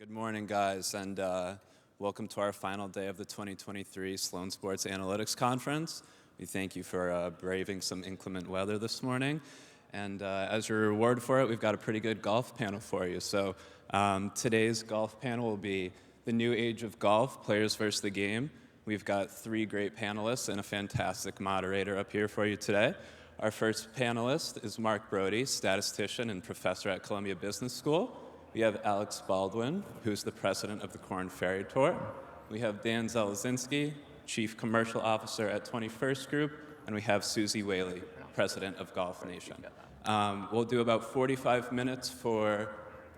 Good morning, guys, and welcome to our final day of the 2023 Sloan Sports Analytics Conference. We thank you for braving some inclement weather this morning. And as your reward for it, we've got a pretty good golf panel for you. So today's golf panel will be the new age of golf, players versus the game. We've got three great panelists and a fantastic moderator up here for you today. Our first panelist is Mark Broadie, statistician and professor at Columbia Business School. We have Alex Baldwin, who's the president of the Korn Ferry Tour. We have Dan Zelezinski, chief commercial officer at 21st Group. And we have Susie Whaley, president of Golf Nation. We'll do about 45 minutes for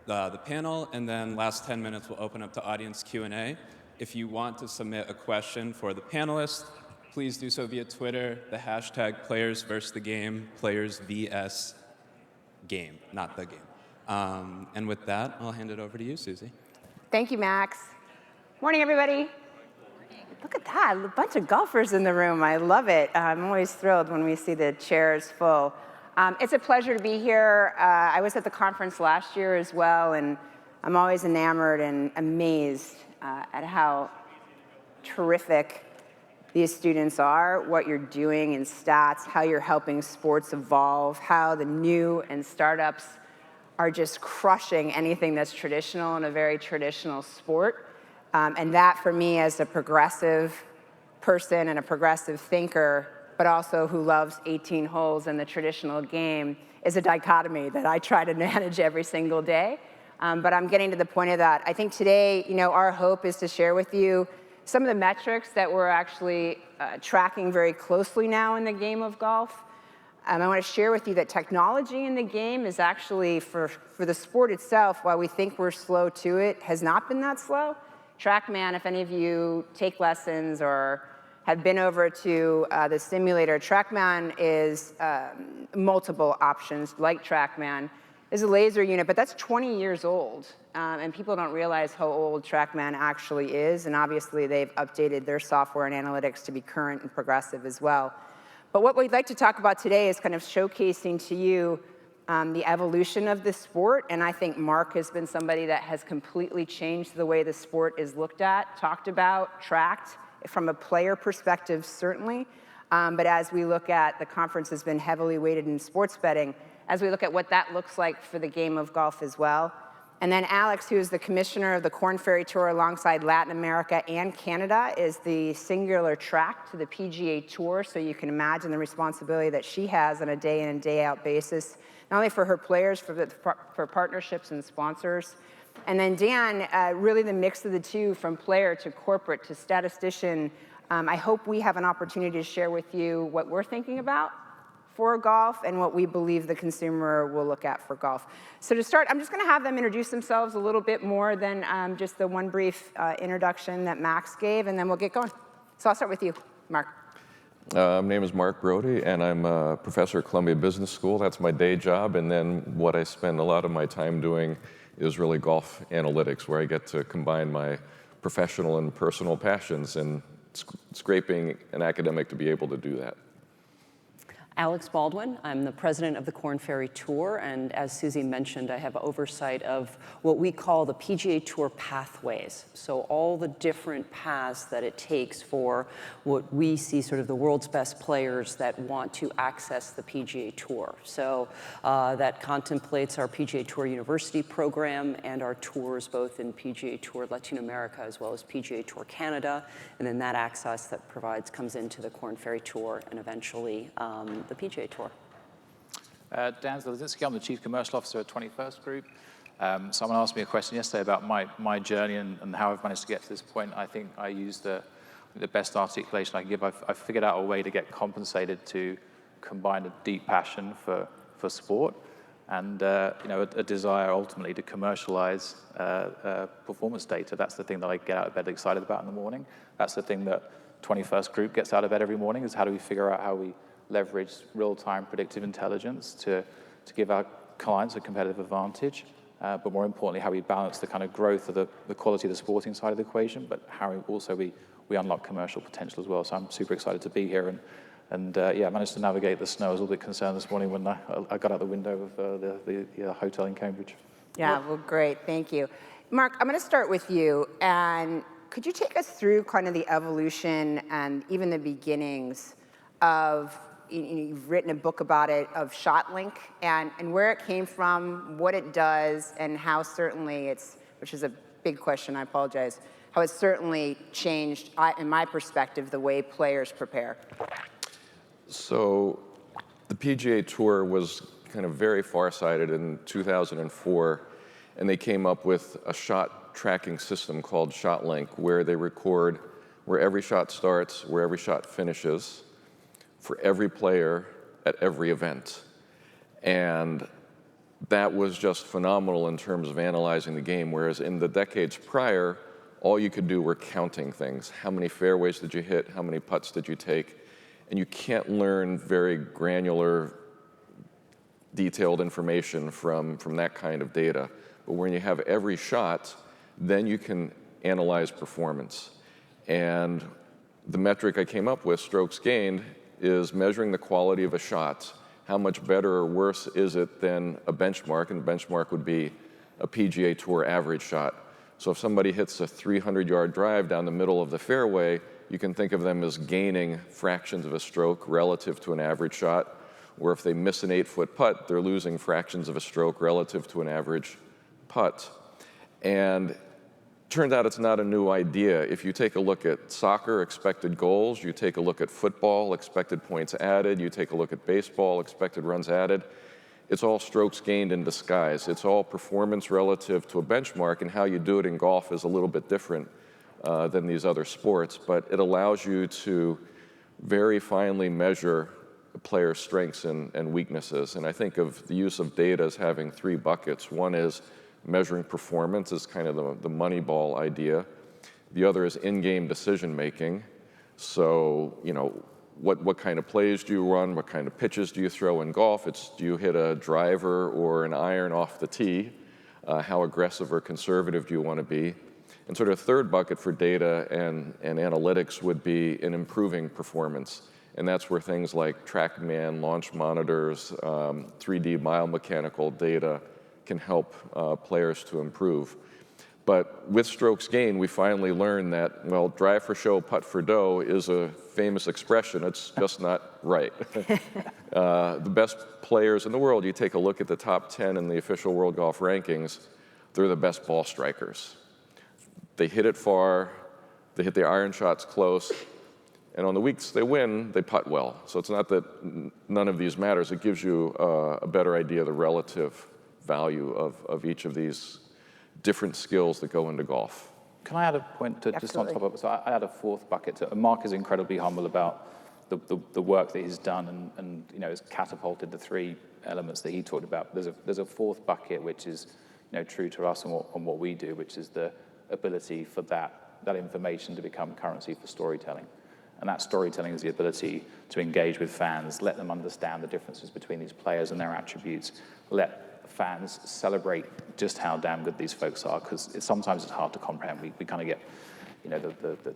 the panel, and then last 10 minutes we'll open up to audience Q&A. If you want to submit a question for the panelists, please do so via Twitter, the hashtag players versus the game, players vs game, not the game. And with that, I'll hand it over to you, Susie. Thank you, Max. Morning, everybody. Look at that, a bunch of golfers in the room. I love it. I'm always thrilled when we see the chairs full. It's a pleasure to be here. I was at the conference last year as well, and I'm always enamored and amazed at how terrific these students are, what you're doing in stats, how you're helping sports evolve, how the new and startups are just crushing anything that's traditional in a very traditional sport. And that, for me, as a progressive person and a progressive thinker, but also who loves 18 holes in the traditional game, is a dichotomy that I try to manage every single day. But I'm getting to the point of that. I think today, our hope is to share with you some of the metrics that we're actually tracking very closely now in the game of golf. I want to share with you that technology in the game is actually, for the sport itself, while we think we're slow to it, has not been that slow. TrackMan, if any of you take lessons or have been over to the simulator, TrackMan is multiple options, like TrackMan, is a laser unit, but that's 20 years old. And people don't realize how old TrackMan actually is, and obviously they've updated their software and analytics to be current and progressive as well. But what we'd like to talk about today is kind of showcasing to you the evolution of the sport, and I think Mark has been somebody that has completely changed the way the sport is looked at, talked about, tracked, from a player perspective, certainly. But as we look at, the conference has been heavily weighted in sports betting, as we look at what that looks like for the game of golf as well. And then Alex, who is the commissioner of the Korn Ferry Tour alongside Latin America and Canada, is the singular track to the PGA Tour, so you can imagine the responsibility that she has on a day in and day out basis, not only for her players, for partnerships and sponsors. And then Dan, really the mix of the two, from player to corporate to statistician. I hope we have an opportunity to share with you what we're thinking about for golf and what we believe the consumer will look at for golf. So to start, I'm just going to have them introduce themselves a little bit more than just the one brief introduction that Max gave, and then we'll get going. So I'll start with you, Mark. My name is Mark Broadie, and I'm a professor at Columbia Business School. That's my day job, and then what I spend a lot of my time doing is really golf analytics, where I get to combine my professional and personal passions, and it's great being an academic to be able to do that. Alex Baldwin. I'm the president of the Korn Ferry Tour, and as Susie mentioned, I have oversight of what we call the PGA Tour pathways. So all the different paths that it takes for what we see sort of the world's best players that want to access the PGA Tour. So that contemplates our PGA Tour University program and our tours both in PGA Tour Latin America as well as PGA Tour Canada, and then that access that comes into the Korn Ferry Tour and eventually the PGA Tour. Dan Zelezinski, I'm the Chief Commercial Officer at 21st Group. Someone asked me a question yesterday about my journey and how I've managed to get to this point. I think I used the best articulation I can give. I've figured out a way to get compensated to combine a deep passion for sport and a desire ultimately to commercialize performance data. That's the thing that I get out of bed excited about in the morning. That's the thing that 21st Group gets out of bed every morning, is how do we figure out how we leverage real-time predictive intelligence to give our clients a competitive advantage, but more importantly, how we balance the kind of growth of the quality of the sporting side of the equation, but how we unlock commercial potential as well. So I'm super excited to be here, and I managed to navigate the snow. I was a little bit concerned this morning when I got out the window of the hotel in Cambridge. Yeah, well, great, thank you. Mark, I'm going to start with you. And could you take us through kind of the evolution and even the beginnings of, you've written a book about it, of ShotLink, and where it came from, what it does, and how certainly it's, which is a big question, I apologize, how it's certainly changed, in my perspective, the way players prepare. So the PGA Tour was kind of very farsighted in 2004, and they came up with a shot tracking system called ShotLink, where they record where every shot starts, where every shot finishes, for every player at every event. And that was just phenomenal in terms of analyzing the game, whereas in the decades prior, all you could do were counting things. How many fairways did you hit? How many putts did you take? And you can't learn very granular, detailed information from that kind of data. But when you have every shot, then you can analyze performance. And the metric I came up with, strokes gained, is measuring the quality of a shot. How much better or worse is it than a benchmark? And the benchmark would be a PGA Tour average shot. So if somebody hits a 300-yard drive down the middle of the fairway, you can think of them as gaining fractions of a stroke relative to an average shot. Or if they miss an 8-foot putt, they're losing fractions of a stroke relative to an average putt. And turns out it's not a new idea. If you take a look at soccer, expected goals, you take a look at football, expected points added, you take a look at baseball, expected runs added, it's all strokes gained in disguise. It's all performance relative to a benchmark, and how you do it in golf is a little bit different than these other sports, but it allows you to very finely measure a player's strengths and weaknesses. And I think of the use of data as having three buckets. One is measuring performance, is kind of the Moneyball idea. The other is in-game decision making. So, what kind of plays do you run? What kind of pitches do you throw in golf? It's, do you hit a driver or an iron off the tee? How aggressive or conservative do you want to be? And sort of a third bucket for data and analytics would be in improving performance. And that's where things like TrackMan, launch monitors, 3D biomechanical data can help players to improve. But with strokes gained, we finally learned that, well, drive for show, putt for dough is a famous expression. It's just not right. The best players in the world, you take a look at the top 10 in the official World Golf Rankings, they're the best ball strikers. They hit it far, they hit the iron shots close, and on the weeks they win, they putt well. So it's not that none of these matters. It gives you a better idea of the relative value of each of these different skills that go into golf. Can I add a point to just on top of it? So I add a fourth bucket. Mark is incredibly humble about the work that he's done, and has catapulted the three elements that he talked about. There's a fourth bucket which is true to us and what we do, which is the ability for that information to become currency for storytelling. And that storytelling is the ability to engage with fans, let them understand the differences between these players and their attributes, let fans celebrate just how damn good these folks are, because sometimes it's hard to comprehend. We kind of get,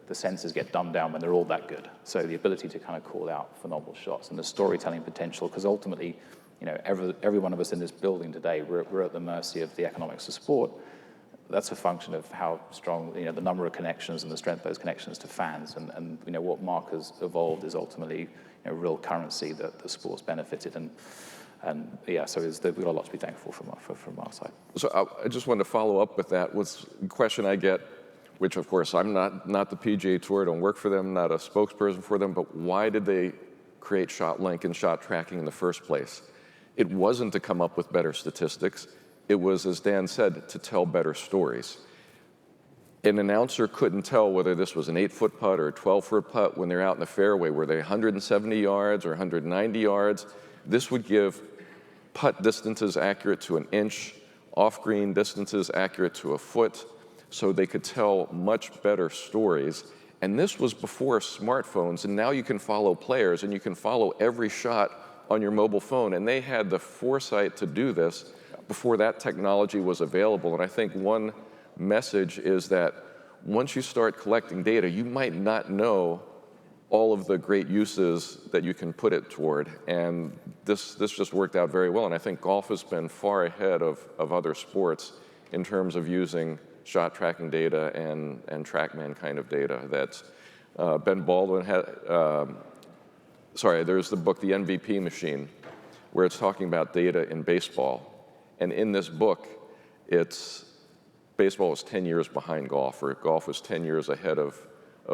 the senses get dumbed down when they're all that good. So the ability to kind of call out phenomenal shots and the storytelling potential, because ultimately, every one of us in this building today, we're at the mercy of the economics of sport. That's a function of how strong, the number of connections and the strength of those connections to fans. And what Mark has evolved is ultimately real currency that the sport's benefited. And yeah, so we've got a lot to be thankful from our side. So I just wanted to follow up with that. With a question I get, which of course I'm not the PGA Tour, don't work for them, not a spokesperson for them, but why did they create ShotLink and shot tracking in the first place? It wasn't to come up with better statistics. It was, as Dan said, to tell better stories. An announcer couldn't tell whether this was an 8-foot putt or a 12-foot putt when they're out in the fairway. Were they 170 yards or 190 yards? This would give putt distances accurate to an inch, off-green distances accurate to a foot, so they could tell much better stories. And this was before smartphones, and now you can follow players, and you can follow every shot on your mobile phone. And they had the foresight to do this before that technology was available. And I think one message is that once you start collecting data, you might not know all of the great uses that you can put it toward. And this just worked out very well. And I think golf has been far ahead of other sports in terms of using shot tracking data and TrackMan kind of data. That Ben Baldwin had, there's the book, The MVP Machine, where it's talking about data in baseball. And in this book, baseball was 10 years behind golf, or golf was 10 years ahead of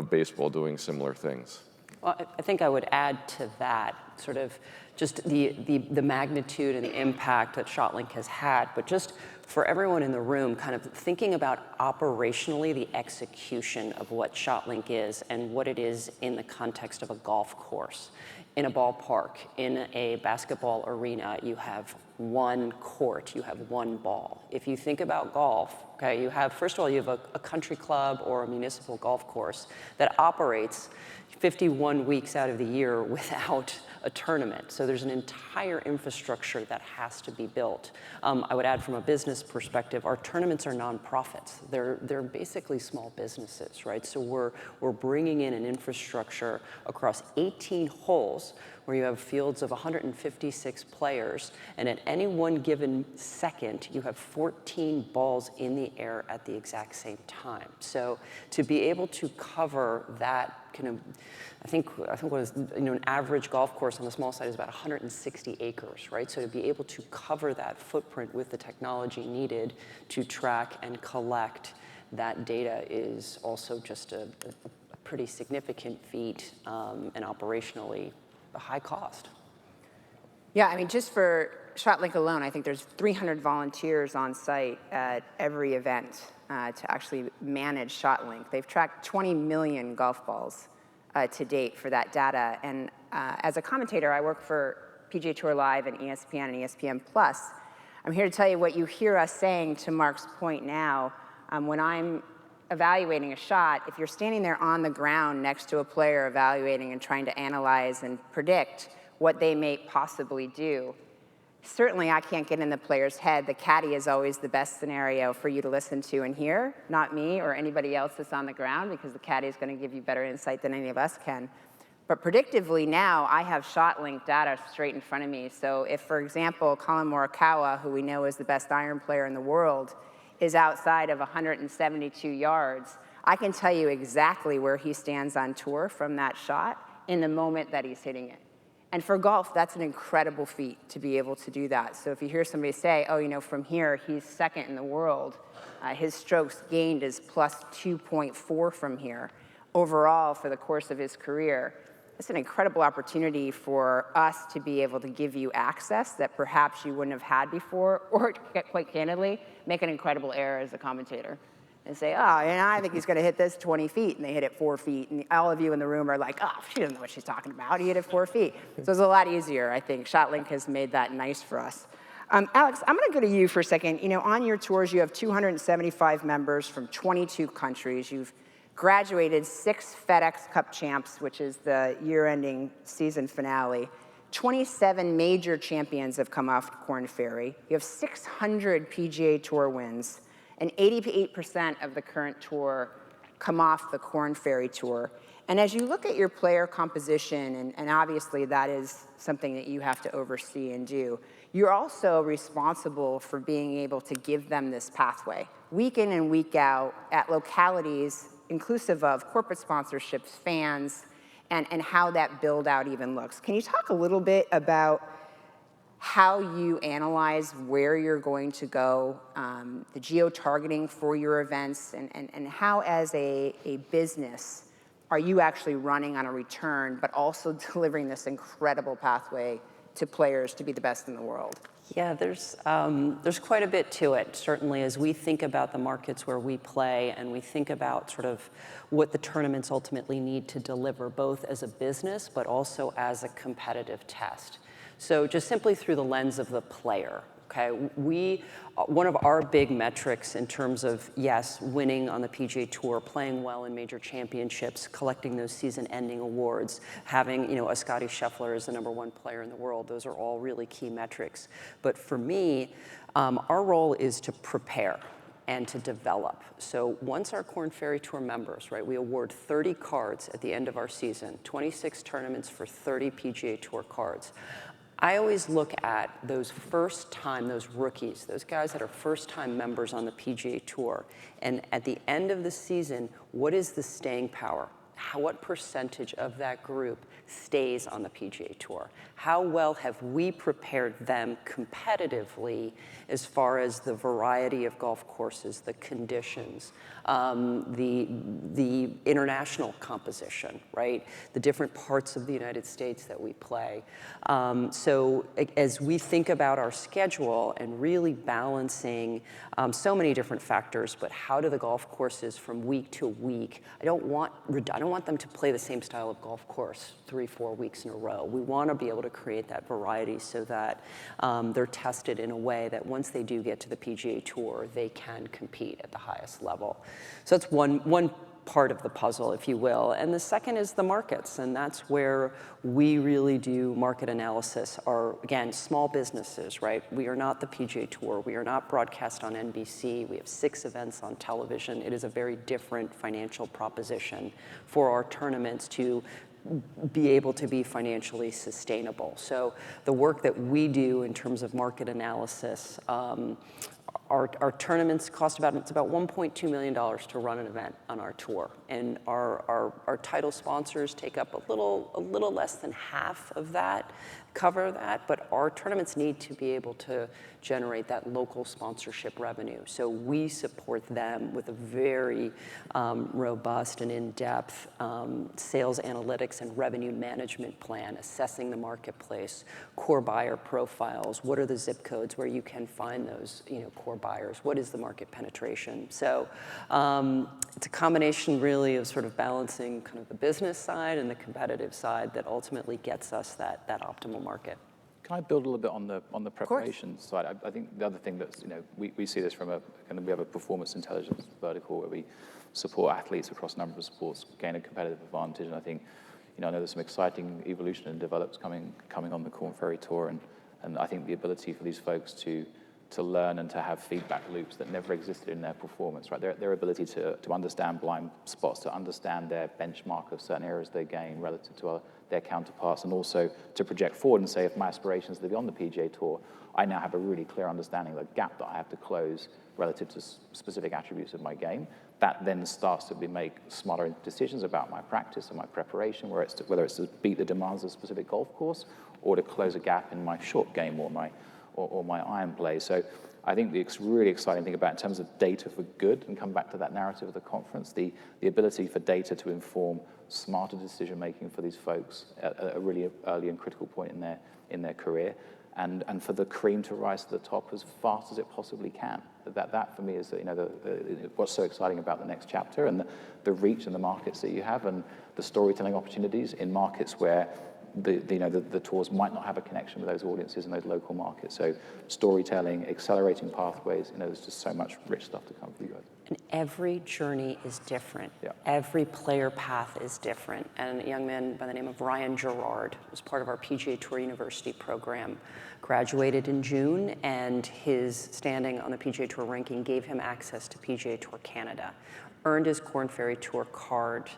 baseball doing similar things. Well, I think I would add to that sort of just the magnitude and the impact that ShotLink has had, but just for everyone in the room, kind of thinking about operationally the execution of what ShotLink is and what it is in the context of a golf course. In a ballpark, in a basketball arena, you have one court, you have one ball. If you think about golf, okay, first of all, you have a country club or a municipal golf course that operates 51 weeks out of the year without a tournament. So there's an entire infrastructure that has to be built. I would add from a business perspective, our tournaments are nonprofits. They're basically small businesses, right? So we're bringing in an infrastructure across 18 holes where you have fields of 156 players, and at any one given second, you have 14 balls in the air at the exact same time. So to be able to cover that kind of, I think what is, an average golf course on the small side is about 160 acres, right? So to be able to cover that footprint with the technology needed to track and collect that data is also just a pretty significant feat, and operationally a high cost. Yeah, I mean, just for ShotLink alone, I think there's 300 volunteers on site at every event to actually manage ShotLink. They've tracked 20 million golf balls to date for that data. And as a commentator, I work for PGA Tour Live and ESPN and ESPN Plus. I'm here to tell you what you hear us saying, to Mark's point now. When I'm evaluating a shot, if you're standing there on the ground next to a player evaluating and trying to analyze and predict what they may possibly do, certainly I can't get in the player's head. The caddy is always the best scenario for you to listen to and hear, not me or anybody else that's on the ground, because the caddy is going to give you better insight than any of us can. But predictively now, I have ShotLink data straight in front of me. So if, for example, Colin Morikawa, who we know is the best iron player in the world, is outside of 172 yards, I can tell you exactly where he stands on tour from that shot in the moment that he's hitting it. And for golf, that's an incredible feat to be able to do that. So if you hear somebody say, oh, from here, he's second in the world, his strokes gained is plus 2.4 from here overall for the course of his career, it's an incredible opportunity for us to be able to give you access that perhaps you wouldn't have had before, or quite candidly, make an incredible error as a commentator and say, oh, I think he's going to hit this 20 feet, and they hit it 4 feet, and all of you in the room are like, oh, she doesn't know what she's talking about. He hit it 4 feet. So it's a lot easier, I think. ShotLink has made that nice for us. Alex, I'm going to go to you for a second. On your tours, you have 275 members from 22 countries. You've graduated 6 FedEx Cup champs, which is the year-ending season finale. 27 major champions have come off Korn Ferry. You have 600 PGA Tour wins, and 88% of the current tour come off the Korn Ferry Tour. And as you look at your player composition, and obviously that is something that you have to oversee and do, you're also responsible for being able to give them this pathway, week in and week out, at localities inclusive of corporate sponsorships, fans, and how that build-out even looks. Can you talk a little bit about how you analyze where you're going to go, the geo-targeting for your events, and how, as a business, are you actually running on a return, but also delivering this incredible pathway to players to be the best in the world? Yeah, there's quite a bit to it, certainly, as we think about the markets where we play and we think about sort of what the tournaments ultimately need to deliver, both as a business, but also as a competitive test. So just simply through the lens of the player, okay? One of our big metrics in terms of, yes, winning on the PGA Tour, playing well in major championships, collecting those season-ending awards, having, a Scottie Scheffler as the #1 player in the world, those are all really key metrics. But for me, our role is to prepare and to develop. So once our Korn Ferry Tour members, right, we award 30 cards at the end of our season, 26 tournaments for 30 PGA Tour cards. I always look at those those rookies, those guys that are first-time members on the PGA Tour, and at the end of the season, what is the staying power? What percentage of that group stays on the PGA Tour? How well have we prepared them competitively as far as the variety of golf courses, the conditions, the international composition, right? The different parts of the United States that we play. So as we think about our schedule and really balancing so many different factors, but how do the golf courses from week to week, I don't want them to play the same style of golf course 3-4 weeks in a row. We want to be able to create that variety so that they're tested in a way that once they do get to the PGA Tour, they can compete at the highest level. So that's one part of the puzzle, if you will. And the second is the markets, and that's where we really do market analysis. Are, again, small businesses, right? We are not the PGA Tour. We are not broadcast on NBC. We have 6 events on television. It is a very different financial proposition for our tournaments to be able to be financially sustainable. So the work that we do in terms of market analysis, our tournaments cost about $1.2 million to run an event on our tour, and our title sponsors take up a little less than half of that, cover that, but our tournaments need to be able to generate that local sponsorship revenue. So we support them with a very robust and in-depth sales analytics and revenue management plan, assessing the marketplace, core buyer profiles, what are the zip codes where you can find those core buyers, what is the market penetration. So it's a combination really of sort of balancing kind of the business side and the competitive side that ultimately gets us that optimal market. Can I build a little bit on the preparation side? I think the other thing that's, we see this from we have a performance intelligence vertical where we support athletes across a number of sports gain a competitive advantage. And I think, I know there's some exciting evolution and develops coming on the Korn Ferry Tour. And I think the ability for these folks to learn and to have feedback loops that never existed in their performance, right? Their ability to understand blind spots, to understand their benchmark of certain areas they gain relative to their counterparts, and also to project forward and say, if my aspirations are to be on the PGA Tour, I now have a really clear understanding of the gap that I have to close relative to specific attributes of my game. That then starts to make smarter decisions about my practice and my preparation, whether it's to beat the demands of a specific golf course or to close a gap in my short game or my iron play. So I think the really exciting thing about in terms of data for good, and come back to that narrative of the conference, the ability for data to inform smarter decision making for these folks at a really early and critical point in their career, and for the cream to rise to the top as fast as it possibly can. That for me is what's so exciting about the next chapter, and the reach and the markets that you have, and the storytelling opportunities in markets where the tours might not have a connection with those audiences in those local markets. So storytelling, accelerating pathways, there's just so much rich stuff to come for you guys. And every journey is different. Yeah. Every player path is different. And a young man by the name of Ryan Gerard was part of our PGA Tour University program, graduated in June, and his standing on the PGA Tour ranking gave him access to PGA Tour Canada, earned his Korn Ferry Tour card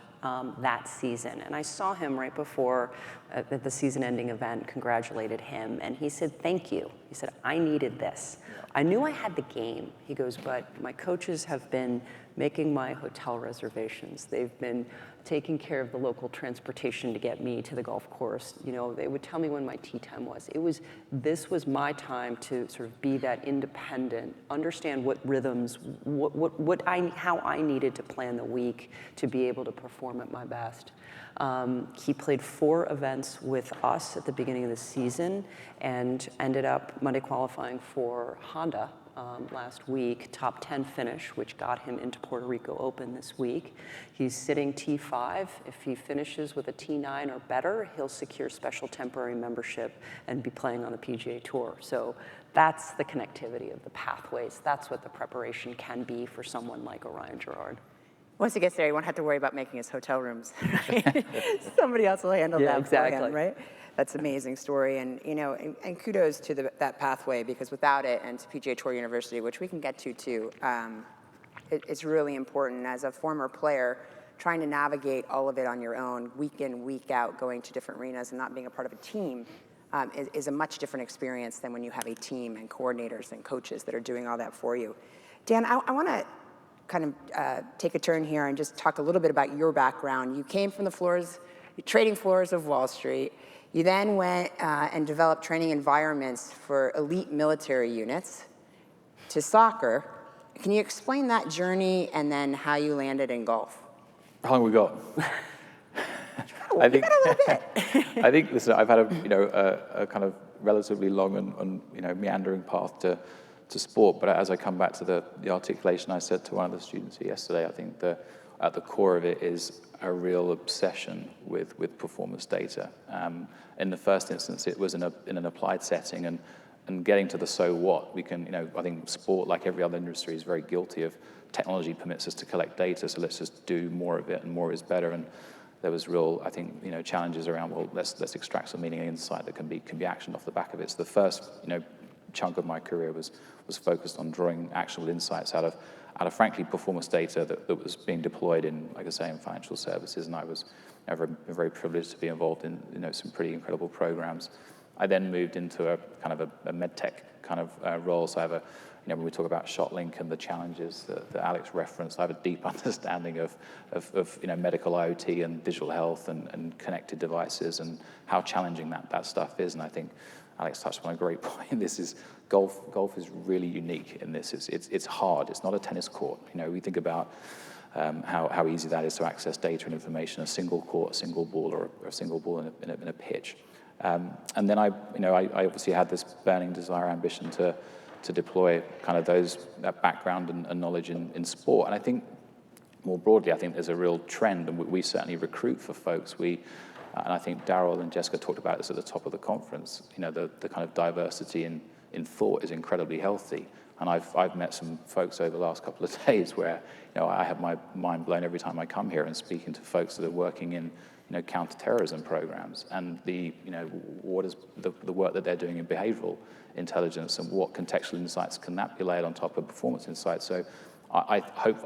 that season. And I saw him right before at the season-ending event, congratulated him, and he said, thank you. He said, I needed this. I knew I had the game. He goes, but my coaches have been making my hotel reservations. They've been taking care of the local transportation to get me to the golf course. They would tell me when my tee time was. This was my time to sort of be that independent, understand what rhythms, how I needed to plan the week to be able to perform at my best. He played 4 events with us at the beginning of the season and ended up Monday qualifying for Honda last week, top 10 finish, which got him into Puerto Rico Open this week. He's sitting T5. If he finishes with a T9 or better, he'll secure special temporary membership and be playing on the PGA Tour. So that's the connectivity of the pathways. That's what the preparation can be for someone like Ryan Gerard. Once he gets there, he won't have to worry about making his hotel rooms, right? Somebody else will handle that exactly. for him, right? That's an amazing story, and and kudos to that pathway, because without it, and to PGA Tour University, which we can get to too, it's really important. As a former player, trying to navigate all of it on your own, week in, week out, going to different arenas and not being a part of a team, is a much different experience than when you have a team and coordinators and coaches that are doing all that for you. Dan, I want to kind of take a turn here and just talk a little bit about your background. You came from the trading floors of Wall Street. You then went and developed training environments for elite military units to soccer. Can you explain that journey and then how you landed in golf? How long we got? I think got a little bit. I think, listen, I've had a kind of relatively long and meandering path to sport. But as I come back to the articulation I said to one of the students here yesterday, I think at the core of it is a real obsession with performance data. In the first instance, it was in an applied setting, and getting to the so what. We can, I think sport, like every other industry, is very guilty of technology permits us to collect data, so let's just do more of it, and more is better. And there was real, I think, challenges around, well, let's extract some meaning and insight that can be actioned off the back of it. So the first, chunk of my career was focused on drawing actionable insights out of frankly performance data that was being deployed in, like I say, in financial services, and I was very privileged to be involved in some pretty incredible programs. I then moved into a kind of a med tech kind of role. So I have when we talk about ShotLink and the challenges that Alex referenced, I have a deep understanding of medical IoT and digital health and connected devices and how challenging that stuff is. And I think Alex touched on a great point. This is golf. Golf is really unique in this. It's hard. It's not a tennis court. We think about how easy that is to access data and information, a single court, a single ball, or a single ball in a pitch. And then I obviously had this burning desire, ambition to deploy kind of that background and knowledge in sport. And I think more broadly, I think there's a real trend, and we certainly recruit for folks. And I think Daryl and Jessica talked about this at the top of the conference. The kind of diversity in thought is incredibly healthy. And I've met some folks over the last couple of days where I have my mind blown every time I come here and speaking to folks that are working in counterterrorism programs, and what is the work that they're doing in behavioral intelligence, and what contextual insights can that be laid on top of performance insights. So I hope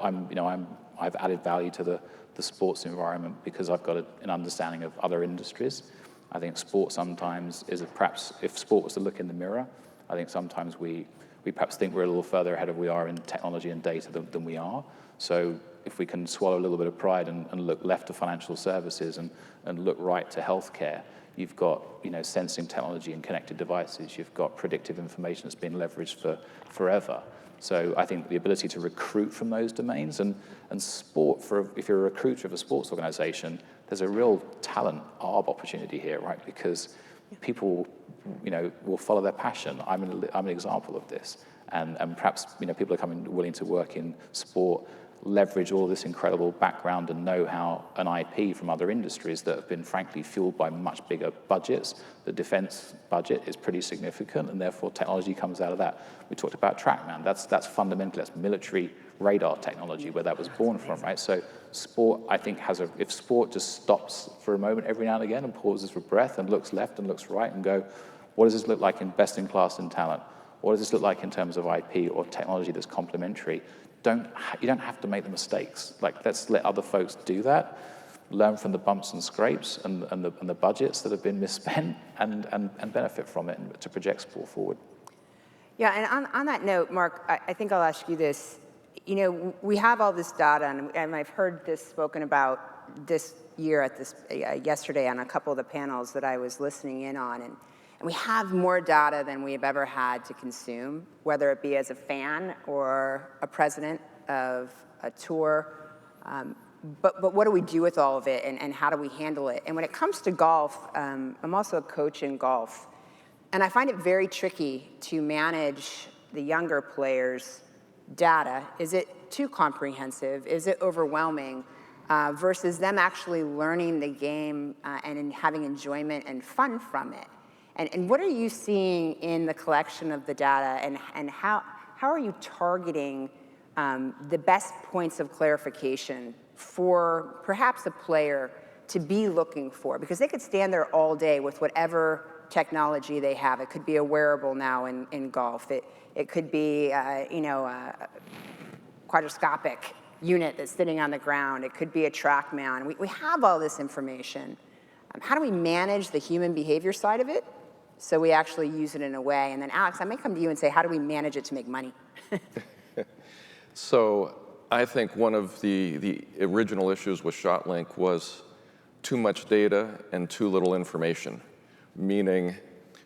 I've added value to the sports environment because I've got an understanding of other industries. I think sport sometimes perhaps if sport was to look in the mirror, I think sometimes we perhaps think we're a little further ahead of we are in technology and data than we are. So if we can swallow a little bit of pride and look left to financial services and look right to healthcare, you've got sensing technology and connected devices. You've got predictive information that's been leveraged for forever. So I think the ability to recruit from those domains and sport, if you're a recruiter of a sports organization, there's a real talent arb opportunity here, right? Because people will follow their passion. I'm an example of this. And perhaps people are willing to work in sport, leverage all this incredible background and know-how and IP from other industries that have been frankly fueled by much bigger budgets. The defense budget is pretty significant, and therefore technology comes out of that. We talked about TrackMan. That's fundamental. That's military radar technology where that was born from, right? So sport, I think, if sport just stops for a moment every now and again and pauses for breath and looks left and looks right and go, what does this look like in best in class in talent? What does this look like in terms of IP or technology that's complementary? You don't have to make the mistakes. Let's let other folks do that, learn from the bumps and scrapes and the budgets that have been misspent and benefit from it and to project sport forward. Yeah, and on that note, Mark, I think I'll ask you this. We have all this data, and I've heard this spoken about this year yesterday on a couple of the panels that I was listening in on, and we have more data than we've ever had to consume, whether it be as a fan or a president of a tour. But what do we do with all of it, and how do we handle it? And when it comes to golf, I'm also a coach in golf, and I find it very tricky to manage the younger players' data. Is it too comprehensive? Is it overwhelming? Versus them actually learning the game and having enjoyment and fun from it. And what are you seeing in the collection of the data, and how are you targeting the best points of clarification for perhaps a player to be looking for? Because they could stand there all day with whatever technology they have. It could be a wearable now in golf. It could be a quadroscopic unit that's sitting on the ground. It could be a TrackMan. We have all this information. How do we manage the human behavior side of it So we actually use it in a way. And then Alex, I may come to you and say, how do we manage it to make money? So I think one of the original issues with ShotLink was too much data and too little information, meaning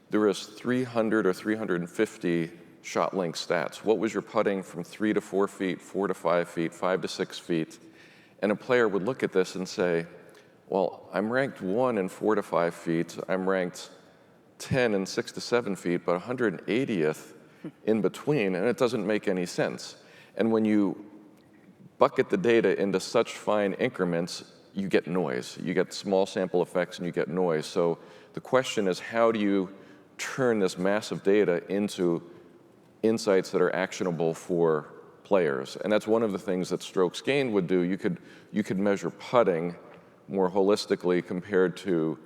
there was 300 or 350 ShotLink stats. What was your putting from 3 to 4 feet, 4 to 5 feet, 5 to 6 feet? And a player would look at this and say, well, I'm ranked 1 in 4 to 5 feet. I'm ranked 10 in 6 to 7 feet, but 180th in between, and it doesn't make any sense. And when you bucket the data into such fine increments, you get noise. You get small sample effects and you get noise. So the question is, how do you turn this massive data into insights that are actionable for players? And that's one of the things that strokes gained would do. You could measure putting more holistically compared to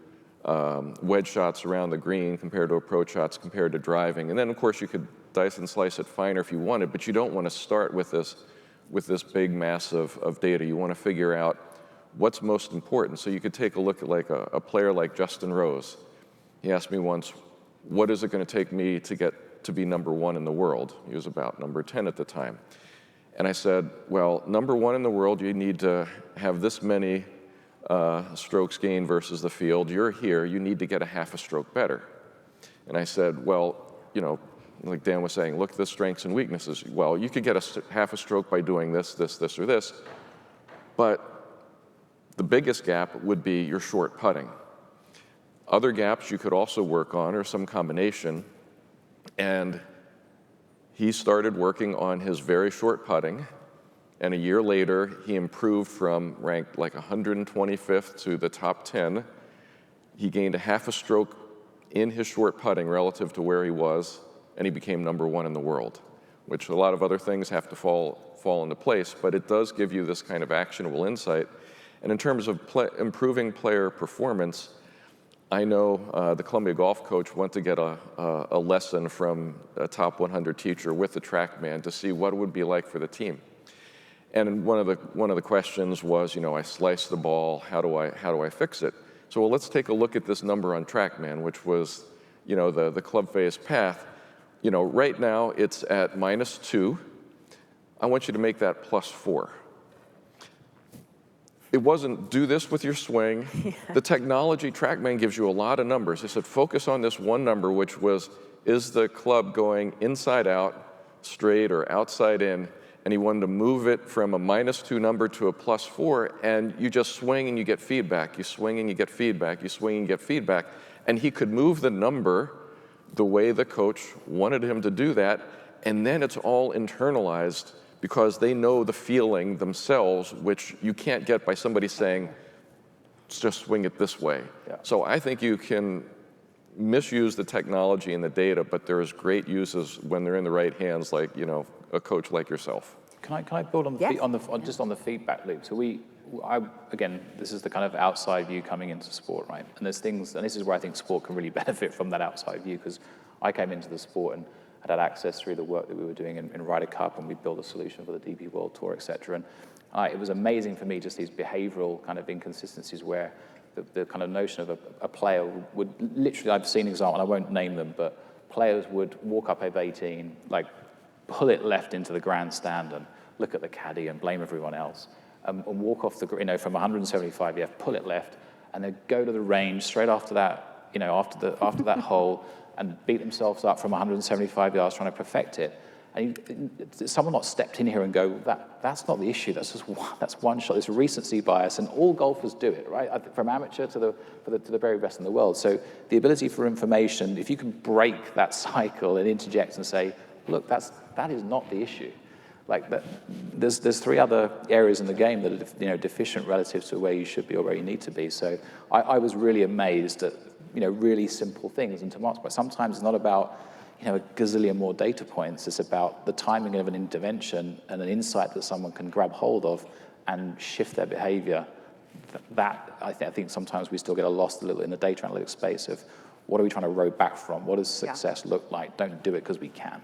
wedge shots around the green, compared to approach shots, compared to driving. And then, of course, you could dice and slice it finer if you wanted, but you don't want to start with this big mass of data. You want to figure out what's most important. So you could take a look at like a player like Justin Rose. He asked me once, what is it going to take me to get to be #1 in the world? He was about number 10 at the time. And I said, well, #1 in the world, you need to have this many strokes gained versus the field. You're here, you need to get a half a stroke better. And I said, well, you know, like Dan was saying, look at the strengths and weaknesses. Well, you could get half a stroke by doing this, or this. But the biggest gap would be your short putting. Other gaps you could also work on, or some combination. And he started working on his very short putting. And a year later, he improved from ranked like 125th to the top 10. He gained a half a stroke in his short putting relative to where he was, and he became #1 in the world, which a lot of other things have to fall into place, but it does give you this kind of actionable insight. And in terms of improving player performance, I know the Columbia golf coach went to get a lesson from a top 100 teacher with the TrackMan to see what it would be like for the team. And one of the questions was, you know, I sliced the ball, how do I fix it? So well, let's take a look at this number on TrackMan, which was, you know, the club face path. You know, right now it's at -2. I want you to make that +4. It wasn't do this with your swing. The technology, TrackMan gives you a lot of numbers. They said focus on this one number, which was, is the club going inside out, straight, or outside in? And he wanted to move it from a -2 number to a +4, and you just swing and you get feedback. You swing and you get feedback. You swing and you get feedback. And he could move the number the way the coach wanted him to do that, and then it's all internalized because they know the feeling themselves, which you can't get by somebody saying, just swing it this way. Yeah. So I think you can misuse the technology and the data, but there's great uses when they're in the right hands, like, you know, a coach like yourself. Can I build on just on the feedback loop? So again, this is the kind of outside view coming into sport, right? And there's things, and this is where I think sport can really benefit from that outside view, because I came into the sport and had access through the work that we were doing in Ryder Cup, and we built a solution for the DP World Tour, et cetera. And it was amazing for me, just these behavioral kind of inconsistencies where the kind of notion of a player would literally, I've seen examples, I won't name them, but players would walk up over 18, like pull it left into the grandstand and look at the caddy and blame everyone else, and walk off from 175, pull it left, and then go to the range straight after that, after that hole, and beat themselves up from 175 yards trying to perfect it. And someone not stepped in here and go, that's not the issue. That's one shot. It's a recency bias, and all golfers do it, right? From amateur to the very best in the world. So the ability for information, if you can break that cycle and interject and say, look, that is not the issue. Like that, there's 3 other areas in the game that are deficient relative to where you should be or where you need to be. So I was really amazed at really simple things. And to Mark's point, sometimes it's not about a gazillion more data points. It's about the timing of an intervention and an insight that someone can grab hold of and shift their behavior. That I think sometimes we still get lost a little in the data analytics space of what are we trying to row back from? What does success look like? Don't do it because we can.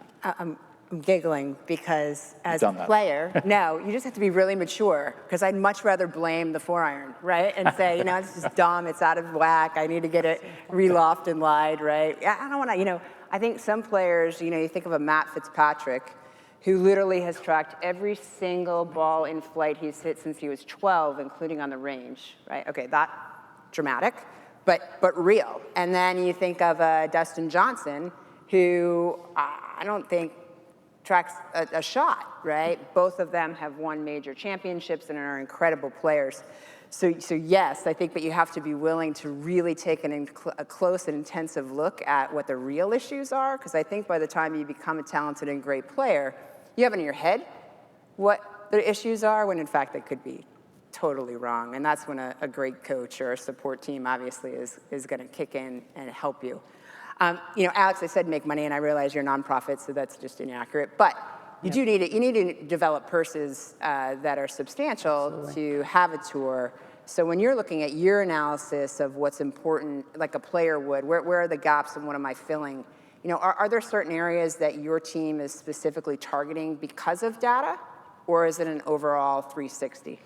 I'm giggling because as a done that. player, no, you just have to be really mature, because I'd much rather blame the 4-iron, right? And say, this is dumb, it's out of whack, I need to get it re-lofted and lied, right? I don't want to, I think some players, you think of a Matt Fitzpatrick, who literally has tracked every single ball in flight he's hit since he was 12, including on the range, right? Okay, that dramatic, but real. And then you think of Dustin Johnson, who I don't think tracks a shot, right? Both of them have won major championships and are incredible players. So yes, I think that you have to be willing to really take a close and intensive look at what the real issues are, because I think by the time you become a talented and great player, you have in your head what the issues are, when in fact they could be totally wrong. And that's when a great coach or a support team obviously is going to kick in and help you. Alex, I said make money, and I realize you're a nonprofit, so that's just inaccurate. But you need to develop purses that are substantial. Absolutely. To have a tour. So when you're looking at your analysis of what's important, like a player would, where are the gaps and what am I filling? Are there certain areas that your team is specifically targeting because of data, or is it an overall 360?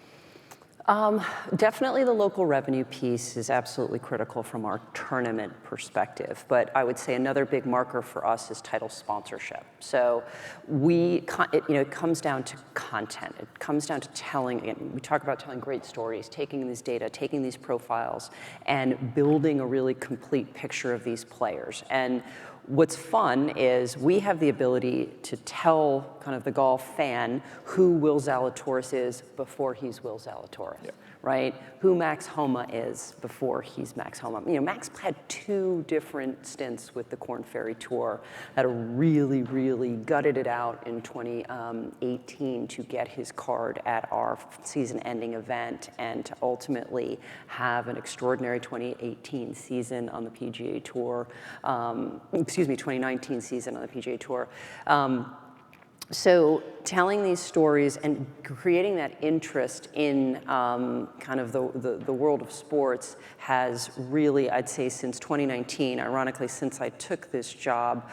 Definitely the local revenue piece is absolutely critical from our tournament perspective, but I would say another big marker for us is title sponsorship. So it comes down to content. It comes down to telling, we talk about telling great stories, taking this data, taking these profiles, and building a really complete picture of these players. And what's fun is we have the ability to tell kind of the golf fan who Will Zalatoris is before he's Will Zalatoris, right? Who Max Homa is before he's Max Homa. Max had 2 different stints with the Korn Ferry Tour that really, really gutted it out in 2018 to get his card at our season-ending event and to ultimately have an extraordinary 2018 season on the PGA Tour, 2019 season on the PGA Tour. So telling these stories and creating that interest in kind of the world of sports has really, I'd say since 2019, ironically since I took this job,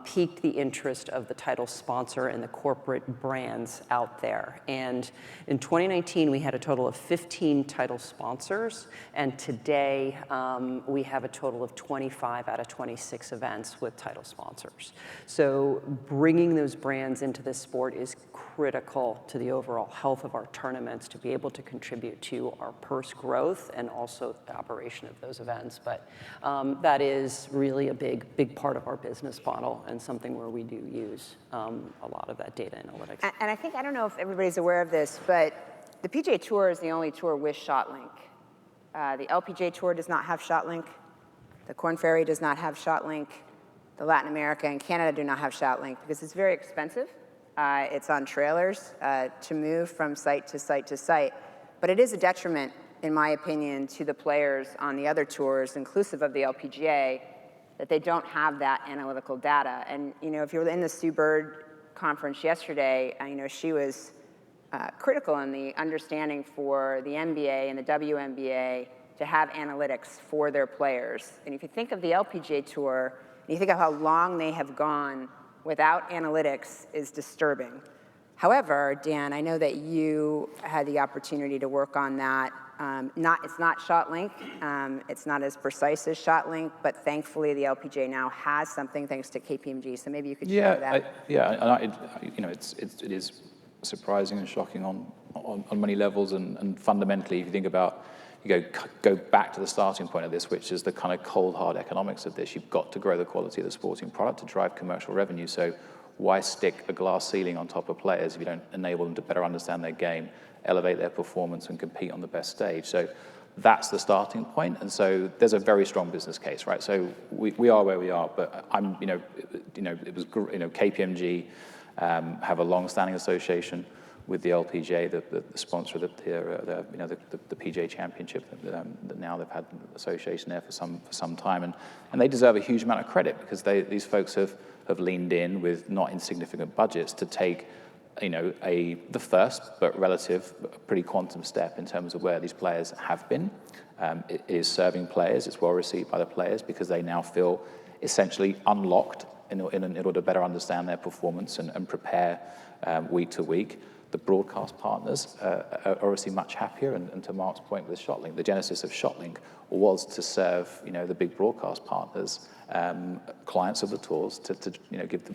piqued the interest of the title sponsor and the corporate brands out there. And in 2019, we had a total of 15 title sponsors, and today we have a total of 25 out of 26 events with title sponsors. So bringing those brands into this sport is critical to the overall health of our tournaments to be able to contribute to our purse growth and also the operation of those events. But that is really a big part of our business model and something where we do use a lot of that data analytics. And I don't know if everybody's aware of this, but the PGA Tour is the only tour with ShotLink. The LPGA Tour does not have ShotLink. The Korn Ferry does not have ShotLink. The Latin America and Canada do not have ShotLink because it's very expensive. It's on trailers to move from site to site to site. But it is a detriment, in my opinion, to the players on the other tours, inclusive of the LPGA, that they don't have that analytical data. And if you were in the Sue Bird conference yesterday, she was critical in the understanding for the NBA and the WNBA to have analytics for their players. And if you think of the LPGA Tour, and you think of how long they have gone without analytics, is disturbing. However, Dan, I know that you had the opportunity to work on that. It's not ShotLink. It's not as precise as ShotLink, but thankfully the LPGA now has something thanks to KPMG. So maybe you could share that. It is surprising and shocking on many levels, and fundamentally, if you think about, go back to the starting point of this, which is the kind of cold, hard economics of this. You've got to grow the quality of the sporting product to drive commercial revenue. So why stick a glass ceiling on top of players if you don't enable them to better understand their game, elevate their performance, and compete on the best stage? So that's the starting point. And so there's a very strong business case, right? So we are where we are, but it was, KPMG have a long-standing association with the LPGA, the sponsor of the PGA Championship. That now they've had the association there for some time, and they deserve a huge amount of credit because these folks have leaned in with not insignificant budgets to take the first but relative pretty quantum step in terms of where these players have been. It is serving players. It's well received by the players because they now feel essentially unlocked in order to better understand their performance and prepare week to week. The broadcast partners are obviously much happier, and to Mark's point with ShotLink, the genesis of ShotLink was to serve the big broadcast partners, clients of the tours, to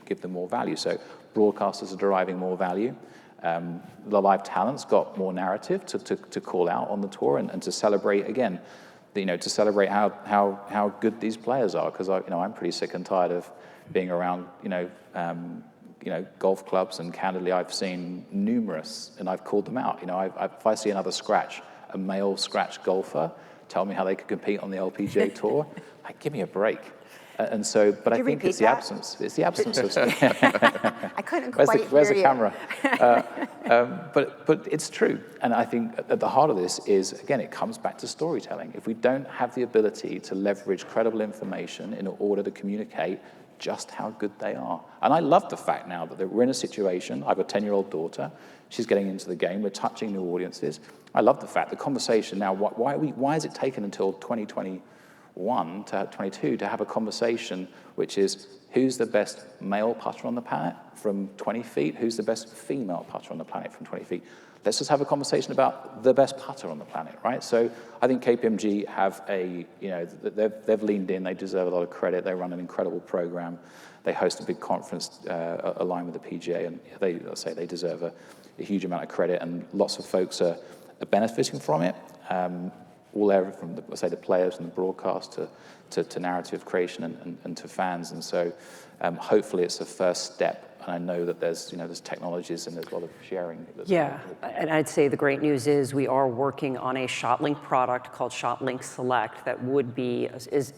give them more value. So broadcasters are deriving more value. The live talent's got more narrative to call out on the tour and to celebrate again, to celebrate how good these players are, because I'm pretty sick and tired of being around golf clubs, and candidly, I've seen numerous, and I've called them out. If I see another scratch, a male scratch golfer, tell me how they could compete on the LPGA Tour, like, give me a break. And so, but I think it's the absence. It's the absence of. I couldn't quite hear you. Where's the camera? But it's true, and I think at the heart of this is, again, it comes back to storytelling. If we don't have the ability to leverage credible information in order to communicate just how good they are. And I love the fact now that we're in a situation, I have a 10-year-old daughter, she's getting into the game, we're touching new audiences. I love the fact, the conversation now, why has it taken until 2021 to 22 to have a conversation which is, who's the best male putter on the planet from 20 feet? Who's the best female putter on the planet from 20 feet? Let's just have a conversation about the best putter on the planet, right? So I think KPMG have they've leaned in, they deserve a lot of credit, they run an incredible program, they host a big conference aligned with the PGA, and they deserve a huge amount of credit, and lots of folks are benefiting from it, all area from the players and the broadcast to narrative creation and to fans, and so hopefully it's the first step. And I know that there's technologies and there's a lot of sharing. Yeah, and I'd say the great news is we are working on a ShotLink product called ShotLink Select that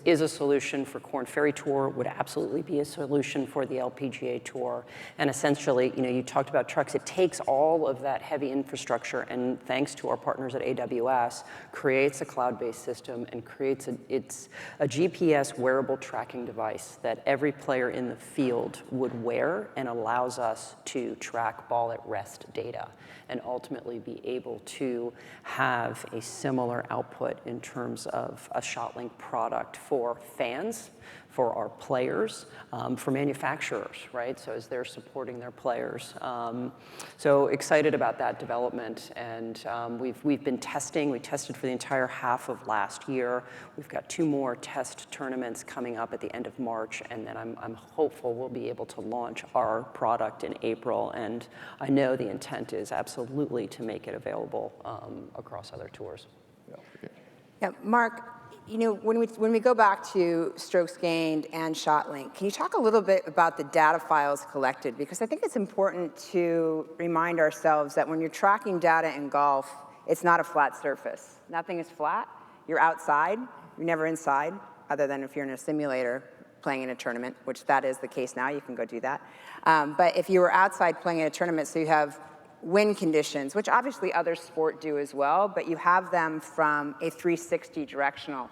is a solution for Korn Ferry Tour, would absolutely be a solution for the LPGA Tour. And essentially, you talked about trucks. It takes all of that heavy infrastructure, and thanks to our partners at AWS, creates a cloud-based system and creates a GPS wearable tracking device that every player in the field would wear, and allows us to track ball at rest data and ultimately be able to have a similar output in terms of a ShotLink product for fans, for our players, for manufacturers, right? So as they're supporting their players. So excited about that development, and we've been testing. We tested for the entire half of last year. We've got 2 more test tournaments coming up at the end of March, and then I'm hopeful we'll be able to launch our product in April, and I know the intent is absolutely to make it available across other tours. Yeah, Mark, when we go back to strokes gained and ShotLink, can you talk a little bit about the data files collected? Because I think it's important to remind ourselves that when you're tracking data in golf, it's not a flat surface. Nothing is flat. You're outside. You're never inside, other than if you're in a simulator playing in a tournament, which that is the case now. You can go do that. But if you were outside playing in a tournament, so you have wind conditions, which obviously other sport do as well, but you have them from a 360 directional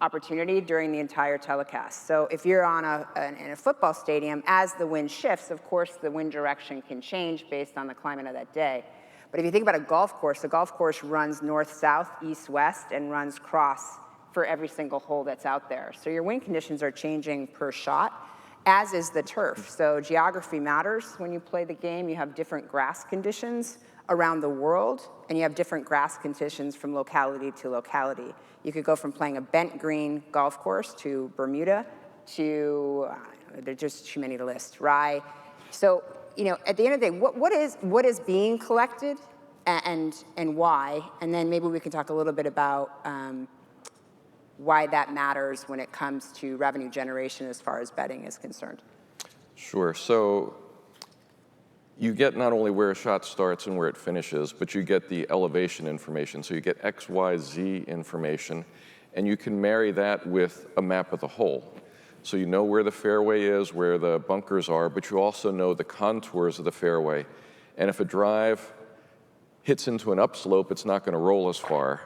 opportunity during the entire telecast. So if you're in a football stadium, as the wind shifts, of course, the wind direction can change based on the climate of that day. But if you think about a golf course, the golf course runs north-south, east-west, and runs cross for every single hole that's out there. So your wind conditions are changing per shot, as is the turf. So geography matters when you play the game. You have different grass conditions around the world, and you have different grass conditions from locality to locality. You could go from playing a bent green golf course to Bermuda to, there's just too many to list, Rye. So, at the end of the day, what is being collected and why? And then maybe we can talk a little bit about why that matters when it comes to revenue generation as far as betting is concerned. Sure. So you get not only where a shot starts and where it finishes, but you get the elevation information. So you get X, Y, Z information, and you can marry that with a map of the hole. So you know where the fairway is, where the bunkers are, but you also know the contours of the fairway. And if a drive hits into an upslope, it's not going to roll as far.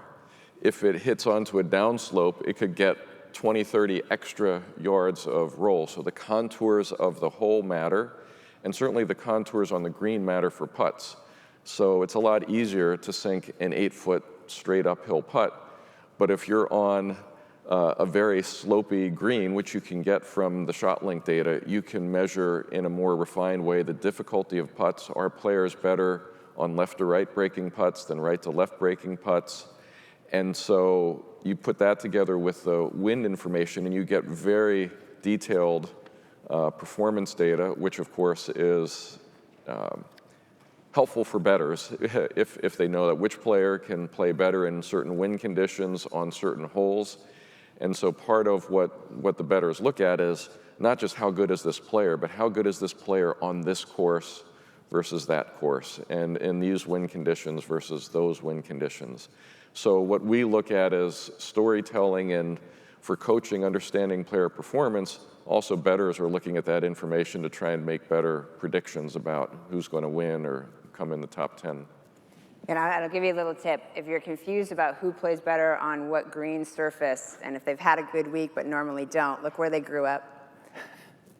If it hits onto a downslope, it could get 20, 30 extra yards of roll. So the contours of the hole matter, and certainly the contours on the green matter for putts. So it's a lot easier to sink an 8-foot straight uphill putt. But if you're on a very slopey green, which you can get from the ShotLink data, you can measure in a more refined way the difficulty of putts. Are players better on left to right breaking putts than right to left breaking putts? And so you put that together with the wind information and you get very detailed performance data, which of course is helpful for bettors if they know that which player can play better in certain wind conditions on certain holes. And so part of what the bettors look at is not just how good is this player, but how good is this player on this course versus that course, and in these wind conditions versus those wind conditions. So what we look at is storytelling, and for coaching, understanding player performance, also bettors are looking at that information to try and make better predictions about who's going to win or come in the top 10. And I'll give you a little tip. If you're confused about who plays better on what green surface, and if they've had a good week but normally don't, look where they grew up.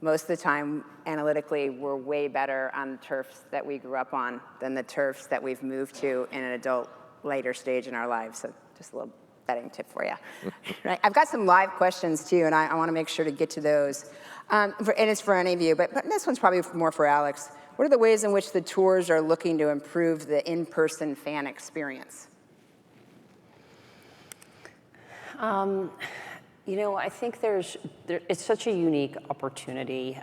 Most of the time, analytically, we're way better on the turfs that we grew up on than the turfs that we've moved to in an adult later stage in our lives. So just a little betting tip for you. Right. I've got some live questions too, and I want to make sure to get to those. And it's for any of you, but this one's probably more for Alex. What are the ways in which the tours are looking to improve the in-person fan experience? You know, I think it's such a unique opportunity.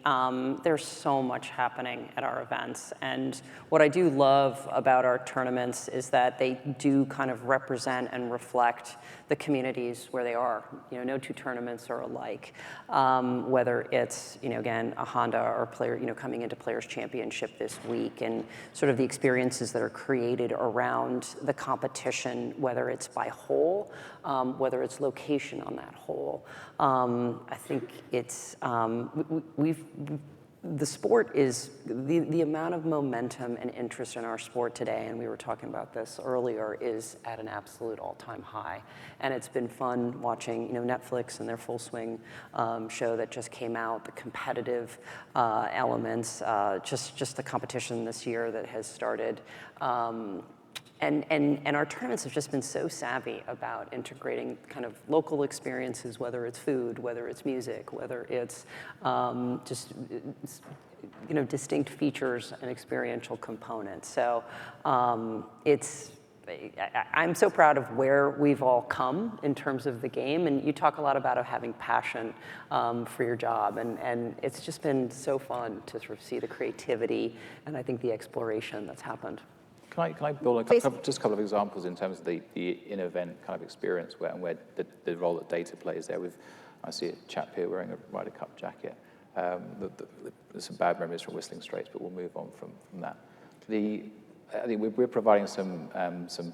There's so much happening at our events. And what I do love about our tournaments is that they do kind of represent and reflect the communities where they are. You know, no two tournaments are alike. Whether it's, you know, again, a Honda or player, you know, coming into Players Championship this week, and sort of the experiences that are created around the competition, whether it's by hole, whether it's location on that hole. I think it's, the sport is, the amount of momentum and interest in our sport today, and we were talking about this earlier, is at an absolute all-time high. And it's been fun watching, you know, Netflix and their Full Swing show that just came out, the competitive elements, just the competition this year that has started. And our tournaments have just been so savvy about integrating kind of local experiences, whether it's food, whether it's music, whether it's just, you know, distinct features and experiential components. So I'm so proud of where we've all come in terms of the game. And you talk a lot about having passion for your job. And it's just been so fun to sort of see the creativity and I think the exploration that's happened. Can I build just a couple of examples in terms of the in-event kind of experience where the role that data plays there? I see a chap here wearing a Ryder Cup jacket. There's some bad memories from Whistling Straits, but we'll move on from that. I think we're providing some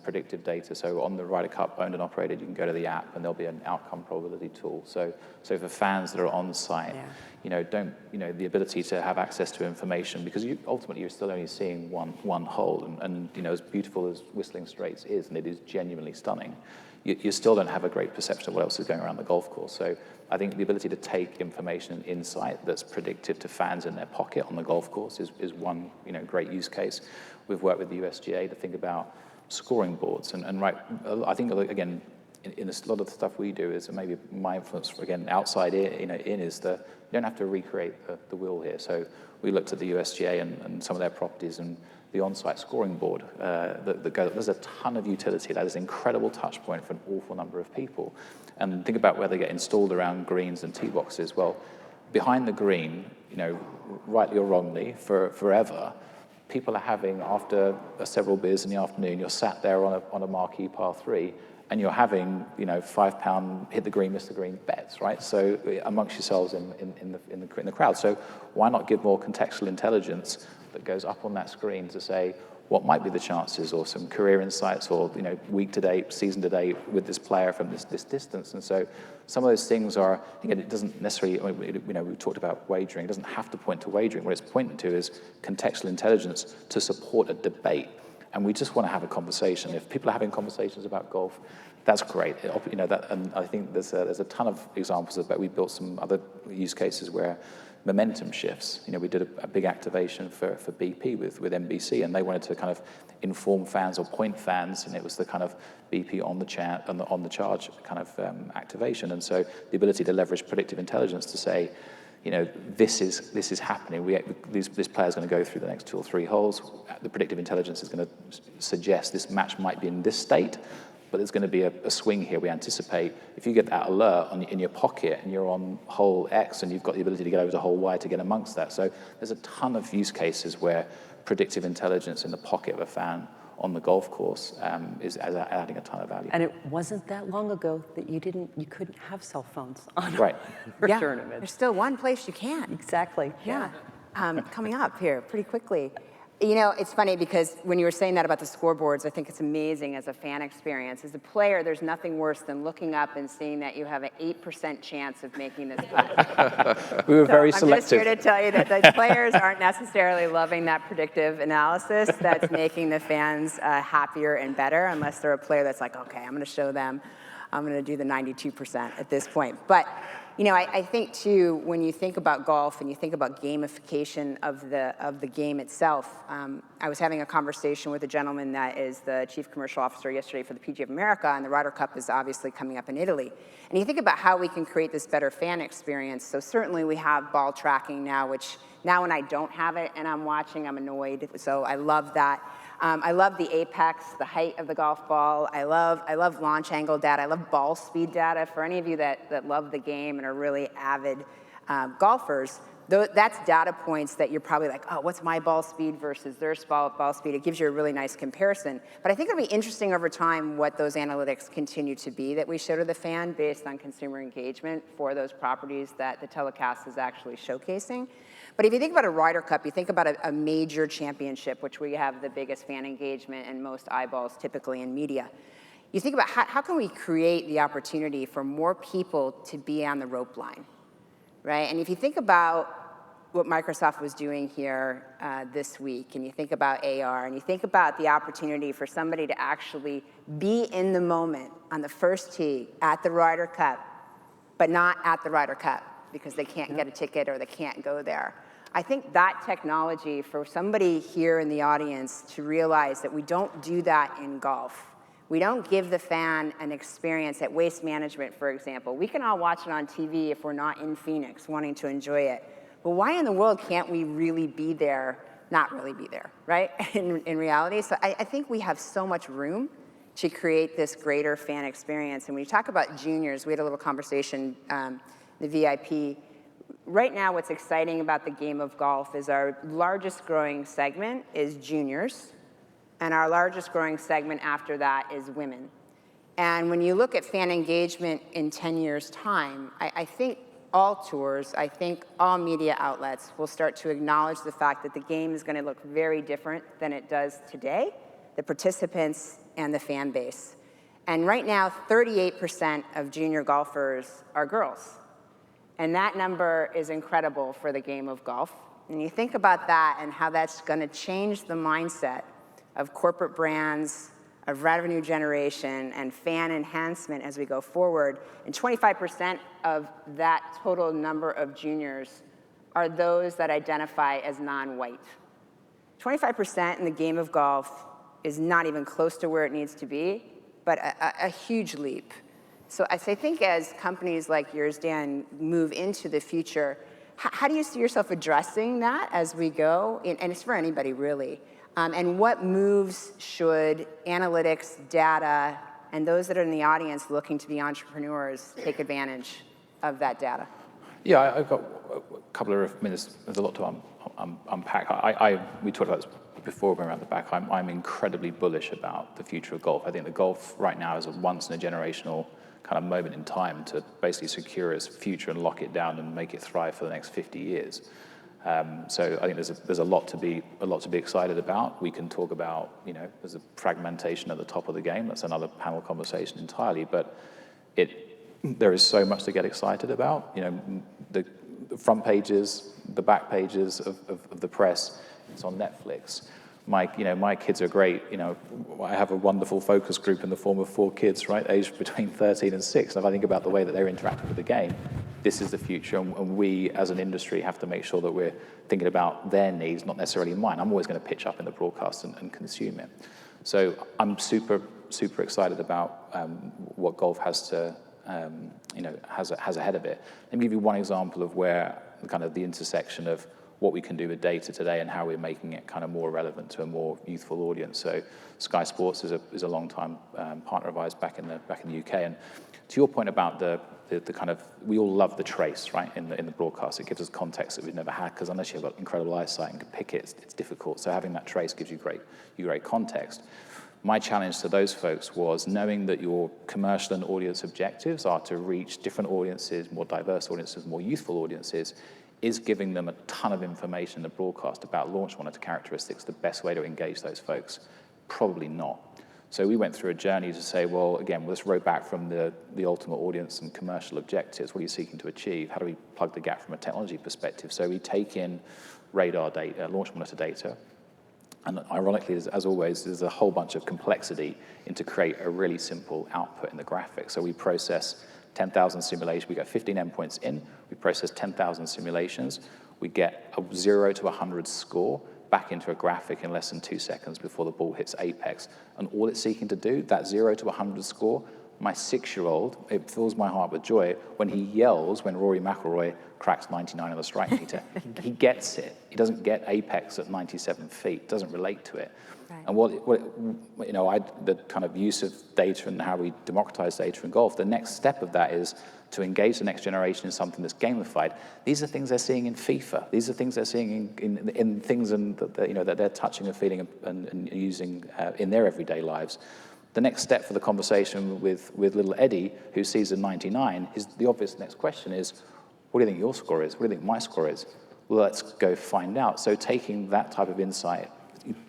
predictive data. So on the Ryder Cup owned and operated, you can go to the app and there'll be an outcome probability tool. So for fans that are on site, you know, the ability to have access to information, because ultimately you're still only seeing one hole, and you know, as beautiful as Whistling Straits is, and it is genuinely stunning, you still don't have a great perception of what else is going around the golf course. So I think the ability to take information and insight that's predictive to fans in their pocket on the golf course is one, you know, great use case. We've worked with the USGA to think about scoring boards, and right, I think again, in a lot of the stuff we do is maybe my influence again outside in is you don't have to recreate the wheel here. So we looked at the USGA and some of their properties and the on-site scoring board. There's a ton of utility. That is an incredible touch point for an awful number of people. And think about where they get installed around greens and tee boxes. Well, behind the green, you know, rightly or wrongly, forever, people are having, after several beers in the afternoon, you're sat there on a marquee par 3, and you're having, you know, £5 hit the green, miss the green bets, right? So amongst yourselves in the crowd. So why not give more contextual intelligence that goes up on that screen to say what might be the chances, or some career insights, or, you know, week to date, season to date with this player from this distance. And so some of those things are, again, it doesn't necessarily, you know, we talked about wagering. It doesn't have to point to wagering. What it's pointing to is contextual intelligence to support a debate. And we just want to have a conversation. If people are having conversations about golf, that's great. You know, and I think there's a ton of examples of that. We built some other use cases where momentum shifts. We did a big activation for BP with NBC, and they wanted to kind of inform fans or point fans, and it was the kind of BP on the charge kind of activation. And so the ability to leverage predictive intelligence to say, this is happening. This player is going to go through the next 2 or 3 holes. The predictive intelligence is going to suggest this match might be in this state, but there's going to be a swing here. We anticipate if you get that alert in your pocket and you're on hole X and you've got the ability to get over to hole Y to get amongst that. So there's a ton of use cases where predictive intelligence in the pocket of a fan on the golf course is adding a ton of value. And it wasn't that long ago that you couldn't have cell phones on right. for Yeah, tournaments. there's still one place you can. Exactly. Yeah. Coming up here pretty quickly. It's funny because when you were saying that about the scoreboards, I think it's amazing as a fan experience. As a player, there's nothing worse than looking up and seeing that you have an 8% chance of making this score. We were very I'm selective. just here to tell you that the players aren't necessarily loving that predictive analysis that's making the fans happier and better, unless they're a player that's like, okay, I'm going to show them, I'm going to do the 92% at this point. But I think too, when you think about golf and you think about gamification of the game itself, I was having a conversation with a gentleman that is the chief commercial officer yesterday for the PGA of America, and the Ryder Cup is obviously coming up in Italy. And you think about how we can create this better fan experience. So certainly we have ball tracking now, which now when I don't have it and I'm watching, I'm annoyed. So I love that. I love the apex, the height of the golf ball. I love launch angle data. I love ball speed data. For any of you that love the game and are really avid golfers, that's data points that you're probably like, oh, what's my ball speed versus their ball speed? It gives you a really nice comparison. But I think it'll be interesting over time what those analytics continue to be that we show to the fan based on consumer engagement for those properties that the telecast is actually showcasing. But if you think about a Ryder Cup, you think about a major championship, which we have the biggest fan engagement and most eyeballs typically in media. You think about how can we create the opportunity for more people to be on the rope line, right? And if you think about what Microsoft was doing here this week, and you think about AR, and you think about the opportunity for somebody to actually be in the moment on the first tee at the Ryder Cup, but not at the Ryder Cup because they can't get a ticket or they can't go there. I think that technology, for somebody here in the audience to realize that we don't do that in golf. We don't give the fan an experience at Waste Management, for example. We can all watch it on TV if we're not in Phoenix wanting to enjoy it. But why in the world can't we really be there, not really be there, right, in reality? So I think we have so much room to create this greater fan experience. And when you talk about juniors, we had a little conversation, the VIP. Right now, what's exciting about the game of golf is our largest growing segment is juniors, and our largest growing segment after that is women. And when you look at fan engagement in 10 years' time, I think all tours, I think all media outlets will start to acknowledge the fact that the game is going to look very different than it does today, the participants and the fan base. And right now, 38% of junior golfers are girls. And that number is incredible for the game of golf. And you think about that and how that's going to change the mindset of corporate brands, of revenue generation, and fan enhancement as we go forward. And 25% of that total number of juniors are those that identify as non-white. 25% in the game of golf is not even close to where it needs to be, but a huge leap. So I think as companies like yours, Dan, move into the future, how do you see yourself addressing that as we go? And it's for anybody, really. And what moves should analytics, data, and those that are in the audience looking to be entrepreneurs take advantage of that data? Yeah, I've got a couple of minutes. There's a lot to unpack. We talked about this before we were around the back. I'm incredibly bullish about the future of golf. I think the golf right now is a once-in-a-generational kind of moment in time to basically secure its future and lock it down and make it thrive for the next 50 years. So I think there's a lot to be excited about. We can talk about, there's a fragmentation at the top of the game. That's another panel conversation entirely. But there is so much to get excited about. The front pages, the back pages of the press. It's on Netflix. My kids are great. I have a wonderful focus group in the form of 4 kids, right, aged between 13 and 6. And if I think about the way that they're interacting with the game, this is the future, and we as an industry have to make sure that we're thinking about their needs, not necessarily mine. I'm always going to pitch up in the broadcast and consume it. So I'm super excited about what golf has to, has ahead of it. Let me give you one example of where kind of the intersection of what we can do with data today and how we're making it kind of more relevant to a more youthful audience. So Sky Sports is a long-time partner of ours back in the UK. And to your point about the kind of, we all love the trace, right, in the broadcast. It gives us context that we've never had, because unless you've got incredible eyesight and can pick it, it's difficult. So having that trace gives you great context. My challenge to those folks was knowing that your commercial and audience objectives are to reach different audiences, more diverse audiences, more youthful audiences, is giving them a ton of information in the broadcast about launch monitor characteristics the best way to engage those folks? Probably not. So we went through a journey to say, well, again, let's row back from the ultimate audience and commercial objectives. What are you seeking to achieve? How do we plug the gap from a technology perspective? So we take in radar data, launch monitor data, and ironically, as always, there's a whole bunch of complexity into create a really simple output in the graphic. So we process 10,000 simulations. We get 15 endpoints in. We process 10,000 simulations. We get a 0 to 100 score back into a graphic in less than 2 seconds before the ball hits apex. And all it's seeking to do, that 0 to 100 score, my 6-year-old, it fills my heart with joy when he yells when Rory McIlroy cracks 99 on the strike meter. He gets it. He doesn't get apex at 97 feet. Doesn't relate to it. Right. And the kind of use of data and how we democratize data in golf, the next step of that is to engage the next generation in something that's gamified. These are things they're seeing in FIFA. These are things they're seeing in things that they're touching and feeling and using in their everyday lives. The next step for the conversation with little Eddie, who sees a 99, the obvious next question is, what do you think your score is? What do you think my score is? Well, let's go find out. So taking that type of insight,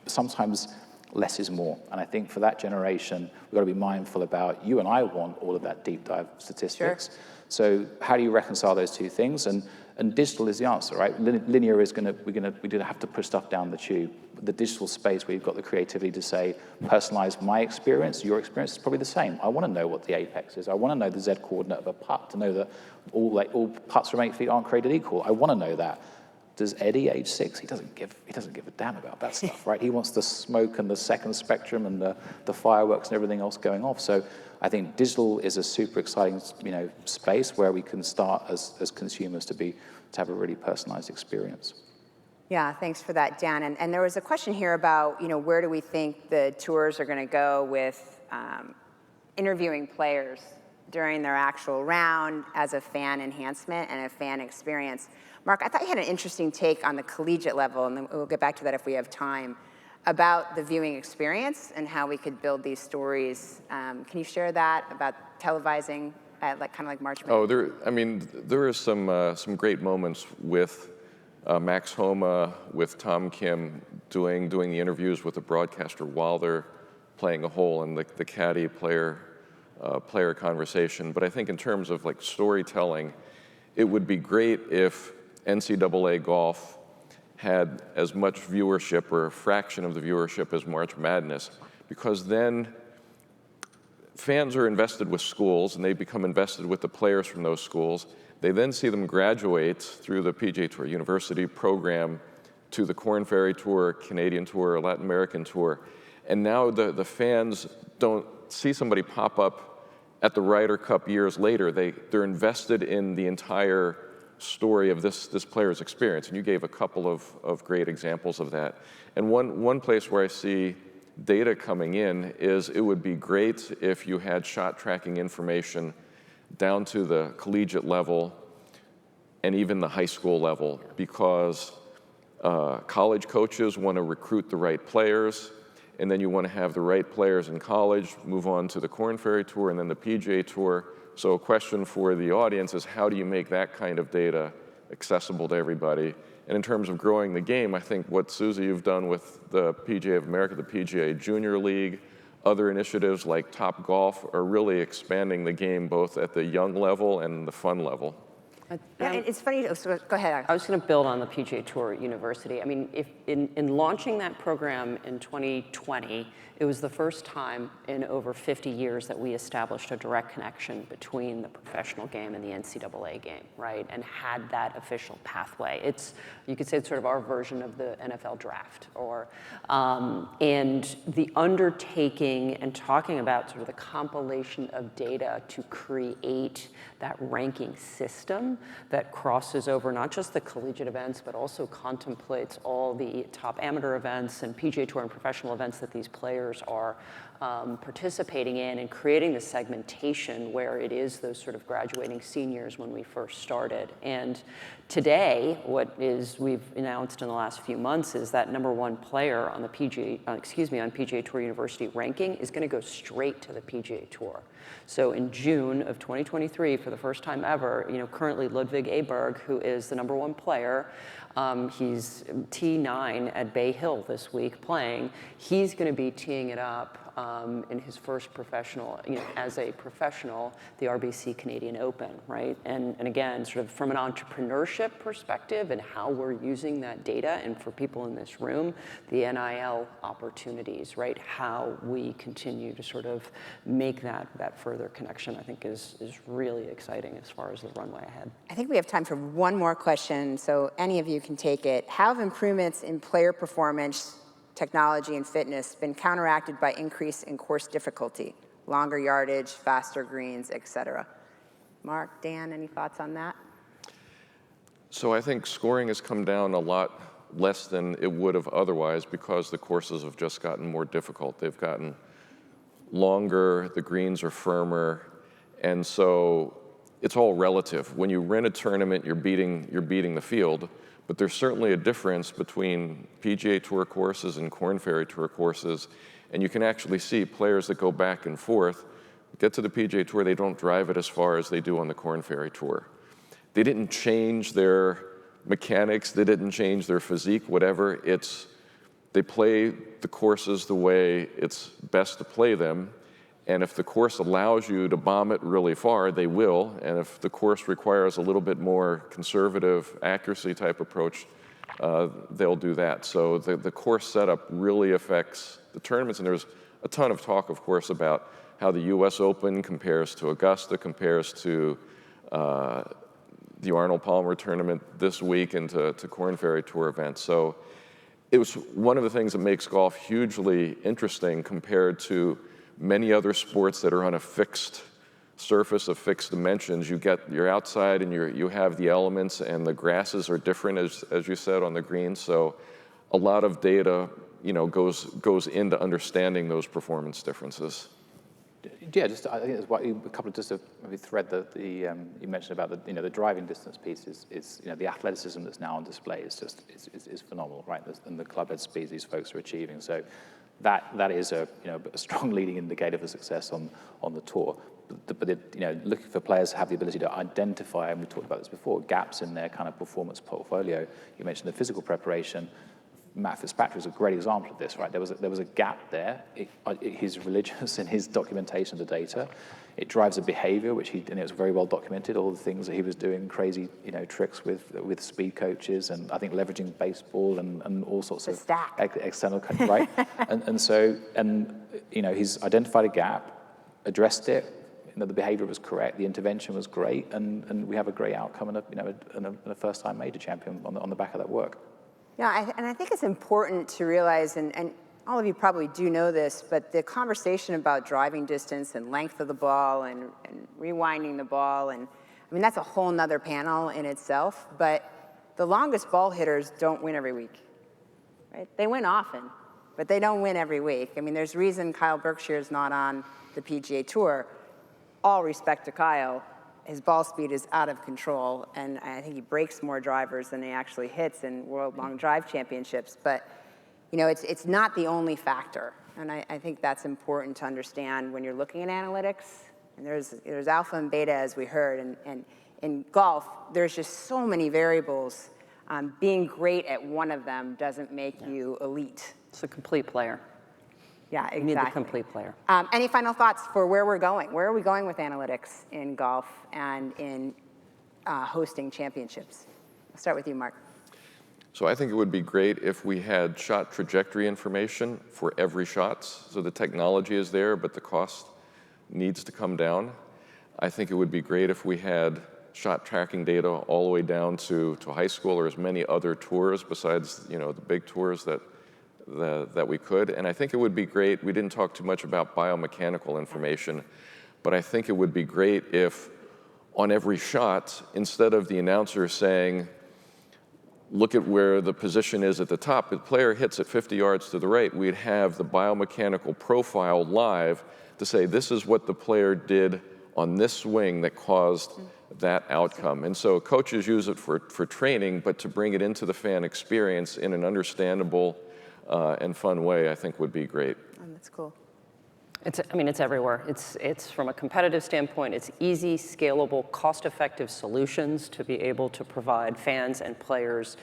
sometimes less is more. And I think for that generation, we've got to be mindful about, you and I want all of that deep dive statistics. Sure. So how do you reconcile those two things? And digital is the answer, right? Linear is we're gonna have to push stuff down the tube. The digital space where you've got the creativity to say, personalize my experience, your experience is probably the same. I want to know what the apex is. I want to know the Z coordinate of a putt, to know that all putts from 8 feet aren't created equal. I want to know that. Does Eddie, age 6, he doesn't give a damn about that stuff, right? He wants the smoke and the second spectrum and the fireworks and everything else going off. So I think digital is a super exciting, space where we can start as consumers to have a really personalized experience. Yeah, thanks for that, Dan. And there was a question here about, where do we think the tours are going to go with interviewing players during their actual round as a fan enhancement and a fan experience. Mark, I thought you had an interesting take on the collegiate level, and then we'll get back to that if we have time, about the viewing experience and how we could build these stories. Can you share that about televising at kind of like March Madness? There are some great moments with Max Homa, with Tom Kim doing the interviews with the broadcaster while they're playing a hole, and the caddy player conversation. But I think in terms of storytelling, it would be great if NCAA golf had as much viewership or a fraction of the viewership as March Madness, because then fans are invested with schools and they become invested with the players from those schools. They then see them graduate through the PGA Tour university program to the Korn Ferry Tour, Canadian Tour, Latin American Tour. And now the fans don't see somebody pop up at the Ryder Cup years later. They're invested in the entire story of this player's experience. And you gave a couple of great examples of that. And one place where I see data coming in is it would be great if you had shot tracking information down to the collegiate level and even the high school level, because college coaches want to recruit the right players, and then you want to have the right players in college move on to the Korn Ferry Tour and then the PGA Tour. So a question for the audience is, how do you make that kind of data accessible to everybody? And in terms of growing the game, I think what, Susie, you've done with the PGA of America, the PGA Junior League, other initiatives like Top Golf are really expanding the game both at the young level and the fun level. Yeah, it's funny. So go ahead. I was going to build on the PGA Tour University. I mean, if in launching that program in 2020, it was the first time in over 50 years that we established a direct connection between the professional game and the NCAA game, right? And had that official pathway. You could say it's sort of our version of the NFL draft, and the undertaking and talking about sort of the compilation of data to create that ranking system that crosses over not just the collegiate events, but also contemplates all the top amateur events and PGA Tour and professional events that these players are participating in, and creating the segmentation where it is those sort of graduating seniors when we first started. And today, we've announced in the last few months is that #1 player on the on PGA Tour University ranking is going to go straight to the PGA Tour. So in June of 2023, for the first time ever, currently Ludwig Aberg, who is the #1 player, he's T9 at Bay Hill this week playing. He's going to be teeing it up in his first professional, as a professional, the RBC Canadian Open, right? And again, sort of from an entrepreneurship perspective and how we're using that data, and for people in this room, the NIL opportunities, right? How we continue to sort of make that further connection, I think is really exciting as far as the runway ahead. I think we have time for one more question, so any of you can take it. How have improvements in player performance, technology, and fitness been counteracted by increase in course difficulty, longer yardage, faster greens, et cetera? Mark, Dan, any thoughts on that? So I think scoring has come down a lot less than it would have otherwise because the courses have just gotten more difficult. They've gotten longer, the greens are firmer, and so it's all relative. When you rent a tournament, you're beating the field, but there's certainly a difference between PGA Tour courses and Korn Ferry Tour courses, and you can actually see players that go back and forth, get to the PGA Tour, they don't drive it as far as they do on the Korn Ferry Tour. They didn't change their mechanics, they didn't change their physique, whatever. They play the courses the way it's best to play them, and if the course allows you to bomb it really far, they will, and if the course requires a little bit more conservative accuracy type approach, they'll do that. So the course setup really affects the tournaments, and there's a ton of talk, of course, about how the US Open compares to Augusta, compares to the Arnold Palmer tournament this week, and to Korn Ferry Tour events. So it was one of the things that makes golf hugely interesting compared to many other sports that are on a fixed surface of fixed dimensions. You're outside and you have the elements, and the grasses are different, as you said, on the greens. So a lot of data, goes into understanding those performance differences. Yeah, I think there's a couple of just to maybe thread you mentioned about the driving distance piece is the athleticism that's now on display is phenomenal, right? And the club head speeds these folks are achieving. So that is a strong leading indicator for success on the tour. But looking for players to have the ability to identify, and we talked about this before, gaps in their kind of performance portfolio. You mentioned the physical preparation. Matt Fitzpatrick is a great example of this, right? There was a gap there. He's religious in his documentation of the data. It drives a behavior, which it was very well documented. All the things that he was doing, crazy tricks with speed coaches, and I think leveraging baseball and all sorts of external, right? and he's identified a gap, addressed it. The behavior was correct, the intervention was great, and we have a great outcome and a first-time major champion on the back of that work. Yeah, and I think it's important to realize, and all of you probably do know this, but the conversation about driving distance and length of the ball and rewinding the ball, and I mean, that's a whole nother panel in itself, but the longest ball hitters don't win every week, right? They win often, but they don't win every week. I mean, there's a reason Kyle Berkshire is not on the PGA Tour. All respect to Kyle. His ball speed is out of control, and I think he breaks more drivers than he actually hits in World Long Drive Championships. But, it's not the only factor, and I think that's important to understand when you're looking at analytics. And there's alpha and beta, as we heard, and in golf, there's just so many variables. Being great at one of them doesn't make you elite. It's a complete player. Yeah, exactly. You need the complete player. Any final thoughts for where we're going? Where are we going with analytics in golf and in hosting championships. I'll start with you, Mark. So I think it would be great if we had shot trajectory information for every shot. So the technology is there, but the cost needs to come down. I think it would be great if we had shot tracking data all the way down to high school or as many other tours besides the big tours that we could. And I think it would be great, we didn't talk too much about biomechanical information, but I think it would be great if on every shot, instead of the announcer saying, look at where the position is at the top, the player hits it 50 yards to the right, we'd have the biomechanical profile live to say this is what the player did on this swing that caused that outcome. And so coaches use it for training, but to bring it into the fan experience in an understandable and fun way, I think would be great. Oh, that's cool. It's everywhere. It's from a competitive standpoint, it's easy, scalable, cost-effective solutions to be able to provide fans and players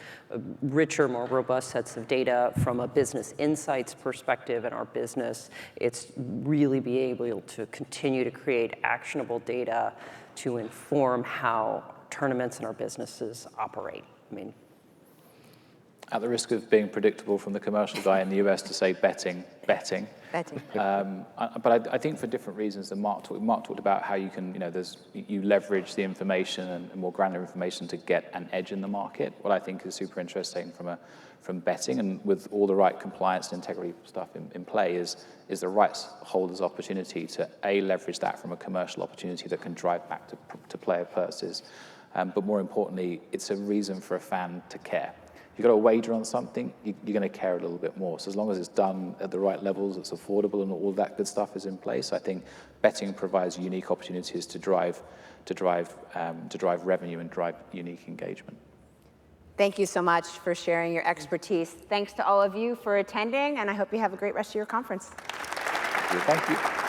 richer, more robust sets of data. From a business insights perspective in our business, it's really be able to continue to create actionable data to inform how tournaments and our businesses operate. At the risk of being predictable from the commercial guy in the US to say betting. Betting. But I think for different reasons than Mark talked about how you can, you leverage the information and more granular information to get an edge in the market. What I think is super interesting from betting and with all the right compliance and integrity stuff in play is the rights holders' opportunity to leverage that from a commercial opportunity that can drive back to player purses. But more importantly, it's a reason for a fan to care. You've got to wager on something, you're going to care a little bit more. So as long as it's done at the right levels, it's affordable, and all that good stuff is in place, I think betting provides unique opportunities to drive revenue and drive unique engagement. Thank you so much for sharing your expertise. Thanks to all of you for attending, and I hope you have a great rest of your conference. Thank you.